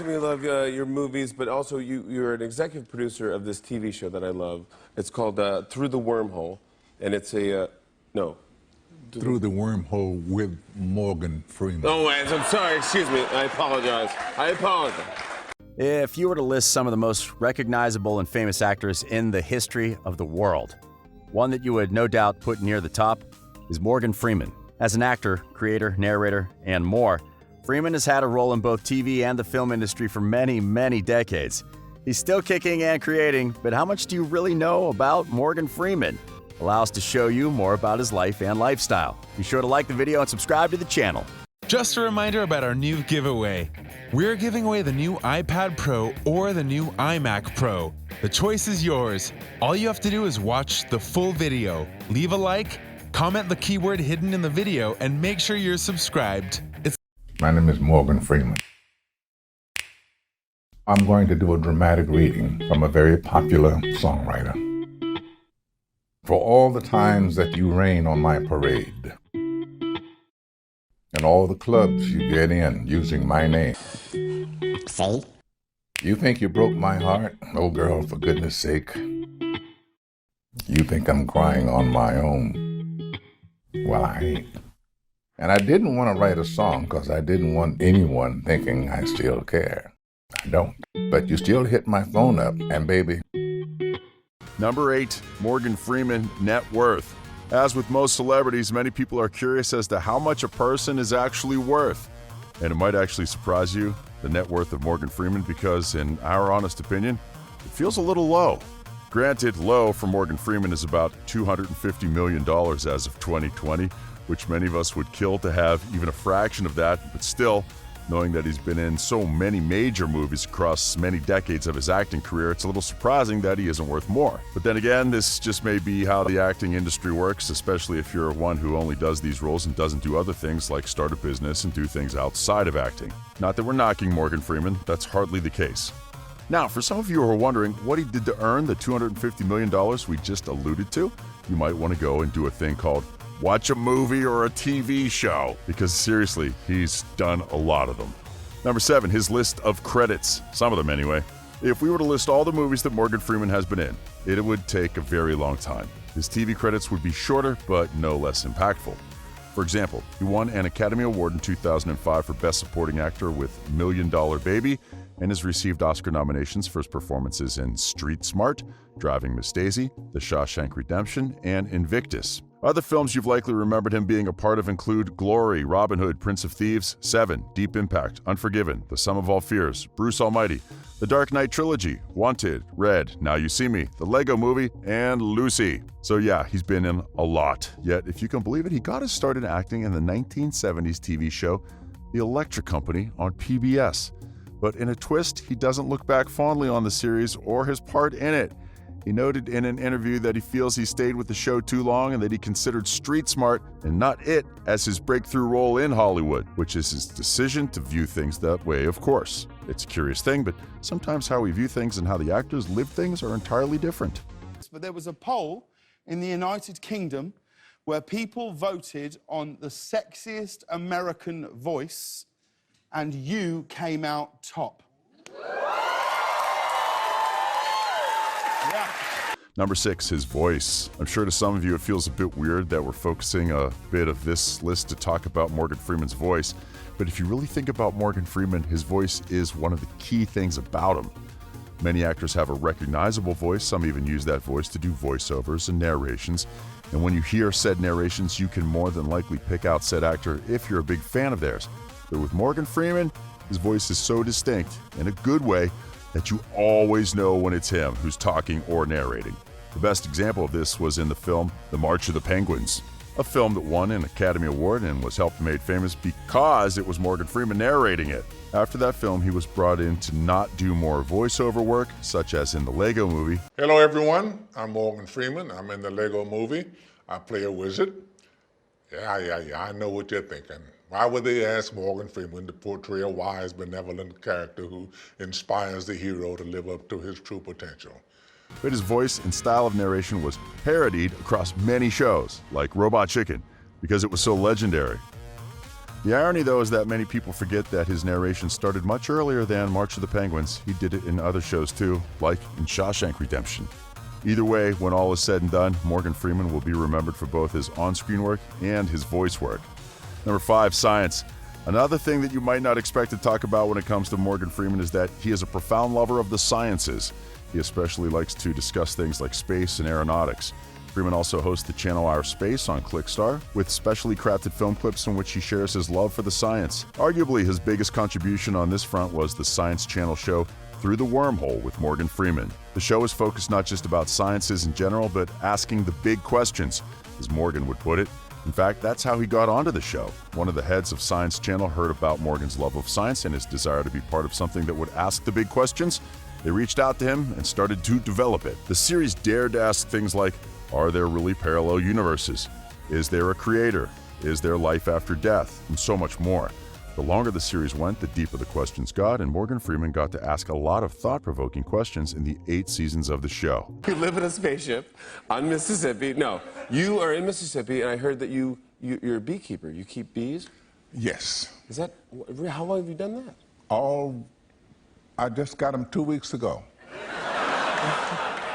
We love your movies, but also you're an executive producer of this TV show that I love. It's called Through the Wormhole, and it's a no. Through the Wormhole with Morgan Freeman. Oh, I'm sorry. Excuse me. I apologize. If you were to list some of the most recognizable and famous actors in the history of the world, one that you would no doubt put near the top is Morgan Freeman. As an actor, creator, narrator, and more, Freeman has had a role in both TV and the film industry for many, many decades. He's still kicking and creating, but how much do you really know about Morgan Freeman? Allow us to show you more about his life and lifestyle. Be sure to like the video and subscribe to the channel. Just a reminder about our new giveaway. We're giving away the new iPad Pro or the new iMac Pro. The choice is yours. All you have to do is watch the full video, leave a like, comment the keyword hidden in the video, and make sure you're subscribed. My name is Morgan Freeman. I'm going to do a dramatic reading from a very popular songwriter. For all the times that you rain on my parade, and all the clubs you get in using my name. See? You think you broke my heart? Oh girl, for goodness sake. You think I'm crying on my own? Well, I ain't. And I didn't want to write a song because I didn't want anyone thinking I still care. I don't. But you still hit my phone up, and baby. Number 8, Morgan Freeman, net worth. As with most celebrities, many people are curious as to how much a person is actually worth. And it might actually surprise you, the net worth of Morgan Freeman, because in our honest opinion, it feels a little low. Granted, low for Morgan Freeman is about $250 million as of 2020, which many of us would kill to have even a fraction of that, but still, knowing that he's been in so many major movies across many decades of his acting career, it's a little surprising that he isn't worth more. But then again, this just may be how the acting industry works, especially if you're one who only does these roles and doesn't do other things like start a business and do things outside of acting. Not that we're knocking Morgan Freeman, that's hardly the case. Now, for some of you who are wondering what he did to earn the $250 million we just alluded to, you might want to go and do a thing called watch a movie or a TV show, because seriously, he's done a lot of them. Number 7, his list of credits. Some of them anyway. If we were to list all the movies that Morgan Freeman has been in, it would take a very long time. His TV credits would be shorter, but no less impactful. For example, he won an Academy Award in 2005 for Best Supporting Actor with $1 Million Baby, and has received Oscar nominations for his performances in Street Smart, Driving Miss Daisy, The Shawshank Redemption, and Invictus. Other films you've likely remembered him being a part of include Glory, Robin Hood, Prince of Thieves, Seven, Deep Impact, Unforgiven, The Sum of All Fears, Bruce Almighty, The Dark Knight Trilogy, Wanted, Red, Now You See Me, The Lego Movie, and Lucy. So yeah, he's been in a lot. Yet, if you can believe it, he got his start in acting in the 1970s TV show The Electric Company on PBS. But in a twist, he doesn't look back fondly on the series or his part in it. He noted in an interview that he feels he stayed with the show too long and that he considered Street Smart and not It as his breakthrough role in Hollywood, which is his decision to view things that way, of course. It's a curious thing, but sometimes how we view things and how the actors live things are entirely different. But there was a poll in the United Kingdom where people voted on the sexiest American voice, and you came out top. Yeah. Number 6, his voice. I'm sure to some of you it feels a bit weird that we're focusing a bit of this list to talk about Morgan Freeman's voice, but if you really think about Morgan Freeman, his voice is one of the key things about him. Many actors have a recognizable voice, some even use that voice to do voiceovers and narrations, and when you hear said narrations, you can more than likely pick out said actor if you're a big fan of theirs. But with Morgan Freeman, his voice is so distinct, in a good way, that you always know when it's him who's talking or narrating. The best example of this was in the film The March of the Penguins, a film that won an Academy Award and was helped made famous because it was Morgan Freeman narrating it. After that film, he was brought in to not do more voiceover work, such as in the Lego Movie. Hello everyone, I'm Morgan Freeman. I'm in the Lego Movie. I play a wizard. Yeah, I know what you're thinking. Why would they ask Morgan Freeman to portray a wise, benevolent character who inspires the hero to live up to his true potential? But his voice and style of narration was parodied across many shows, like Robot Chicken, because it was so legendary. The irony, though, is that many people forget that his narration started much earlier than March of the Penguins. He did it in other shows too, like in Shawshank Redemption. Either way, when all is said and done, Morgan Freeman will be remembered for both his on-screen work and his voice work. Number 5, science. Another thing that you might not expect to talk about when it comes to Morgan Freeman is that he is a profound lover of the sciences. He especially likes to discuss things like space and aeronautics. Freeman also hosts the channel Our Space on Clickstar, with specially crafted film clips in which he shares his love for the science. Arguably, his biggest contribution on this front was the Science Channel show Through the Wormhole with Morgan Freeman. The show is focused not just about sciences in general, but asking the big questions, as Morgan would put it. In fact, that's how he got onto the show. One of the heads of Science Channel heard about Morgan's love of science and his desire to be part of something that would ask the big questions. They reached out to him and started to develop it. The series dared to ask things like, are there really parallel universes? Is there a creator? Is there life after death? And so much more. The longer the series went, the deeper the questions got, and Morgan Freeman got to ask a lot of thought-provoking questions in the 8 seasons of the show. You live in a spaceship on Mississippi. No, you are in Mississippi, and I heard that you're a beekeeper. You keep bees? Yes. Is that, how long have you done that? I just got them 2 weeks ago.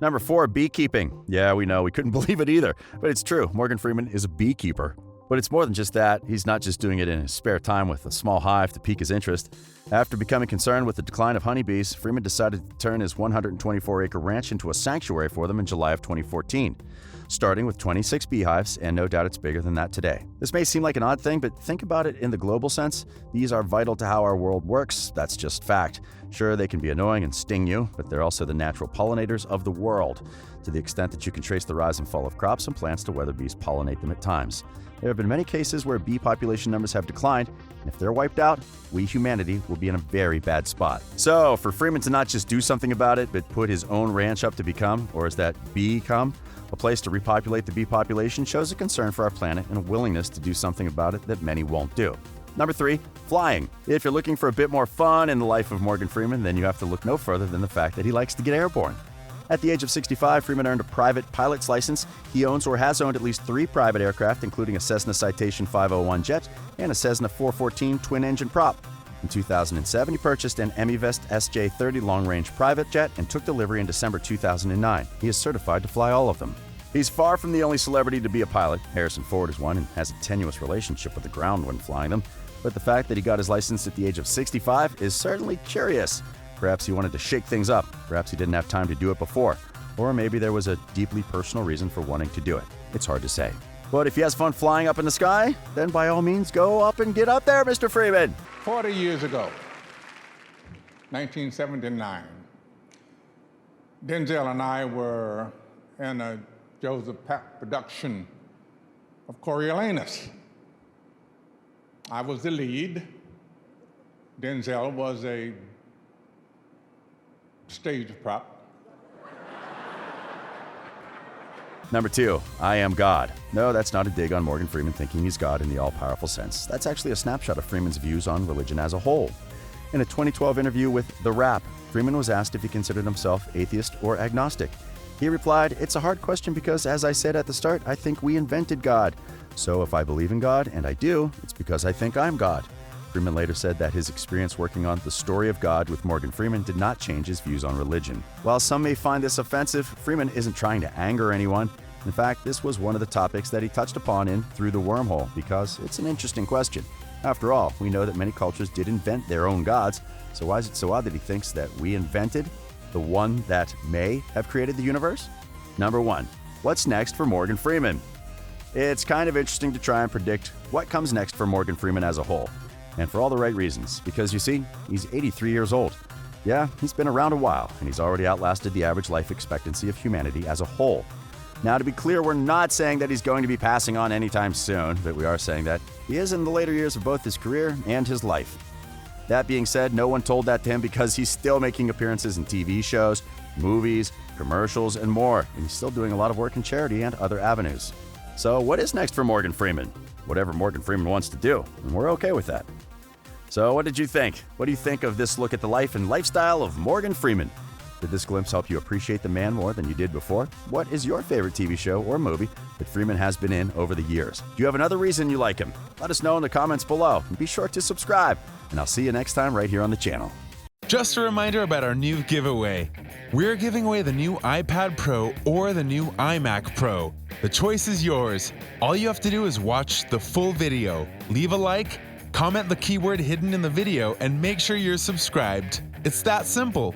Number 4, beekeeping. Yeah, we know, we couldn't believe it either, but it's true. Morgan Freeman is a beekeeper. But it's more than just that. He's not just doing it in his spare time with a small hive to pique his interest. After becoming concerned with the decline of honeybees, Freeman decided to turn his 124-acre ranch into a sanctuary for them in July of 2014, starting with 26 beehives, and no doubt it's bigger than that today. This may seem like an odd thing, but think about it in the global sense. Bees are vital to how our world works. That's just fact. Sure, they can be annoying and sting you, but they're also the natural pollinators of the world, to the extent that you can trace the rise and fall of crops and plants to whether bees pollinate them at times. There have been many cases where bee population numbers have declined, and if they're wiped out, we humanity will be in a very bad spot. So, for Freeman to not just do something about it, but put his own ranch up to become, or is that become, a place to repopulate the bee population shows a concern for our planet and a willingness to do something about it that many won't do. Number 3, flying. If you're looking for a bit more fun in the life of Morgan Freeman, then you have to look no further than the fact that he likes to get airborne. At the age of 65, Freeman earned a private pilot's license. He owns or has owned at least 3 private aircraft, including a Cessna Citation 501 jet and a Cessna 414 twin-engine prop. In 2007, he purchased an Emivest SJ-30 long-range private jet and took delivery in December 2009. He is certified to fly all of them. He's far from the only celebrity to be a pilot. Harrison Ford is one and has a tenuous relationship with the ground when flying them. But the fact that he got his license at the age of 65 is certainly curious. Perhaps he wanted to shake things up. Perhaps he didn't have time to do it before. Or maybe there was a deeply personal reason for wanting to do it. It's hard to say. But if he has fun flying up in the sky, then by all means, go up and get up there, Mr. Freeman. 40 years ago, 1979, Denzel and I were in a Joseph Pack production of Coriolanus. I was the lead. Denzel was a stage prop. Number 2, I am God. No, that's not a dig on Morgan Freeman thinking he's God in the all-powerful sense. That's actually a snapshot of Freeman's views on religion as a whole. In a 2012 interview with The Wrap, Freeman was asked if he considered himself atheist or agnostic. He replied, "It's a hard question because, as I said at the start, I think we invented God. So if I believe in God, and I do, it's because I think I'm God." Freeman later said that his experience working on The Story of God with Morgan Freeman did not change his views on religion. While some may find this offensive, Freeman isn't trying to anger anyone. In fact, this was one of the topics that he touched upon in Through the Wormhole because it's an interesting question. After all, we know that many cultures did invent their own gods, so why is it so odd that he thinks that we invented the one that may have created the universe? Number 1, what's next for Morgan Freeman? It's kind of interesting to try and predict what comes next for Morgan Freeman as a whole. And for all the right reasons, because you see, he's 83 years old. Yeah, he's been around a while, and he's already outlasted the average life expectancy of humanity as a whole. Now, to be clear, we're not saying that he's going to be passing on anytime soon, but we are saying that he is in the later years of both his career and his life. That being said, no one told that to him because he's still making appearances in TV shows, movies, commercials, and more, and he's still doing a lot of work in charity and other avenues. So what is next for Morgan Freeman? Whatever Morgan Freeman wants to do, and we're okay with that. So what did you think? What do you think of this look at the life and lifestyle of Morgan Freeman? Did this glimpse help you appreciate the man more than you did before? What is your favorite TV show or movie that Freeman has been in over the years? Do you have another reason you like him? Let us know in the comments below. And be sure to subscribe. And I'll see you next time right here on the channel. Just a reminder about our new giveaway. We're giving away the new iPad Pro or the new iMac Pro. The choice is yours. All you have to do is watch the full video, leave a like, comment the keyword hidden in the video, and make sure you're subscribed. It's that simple.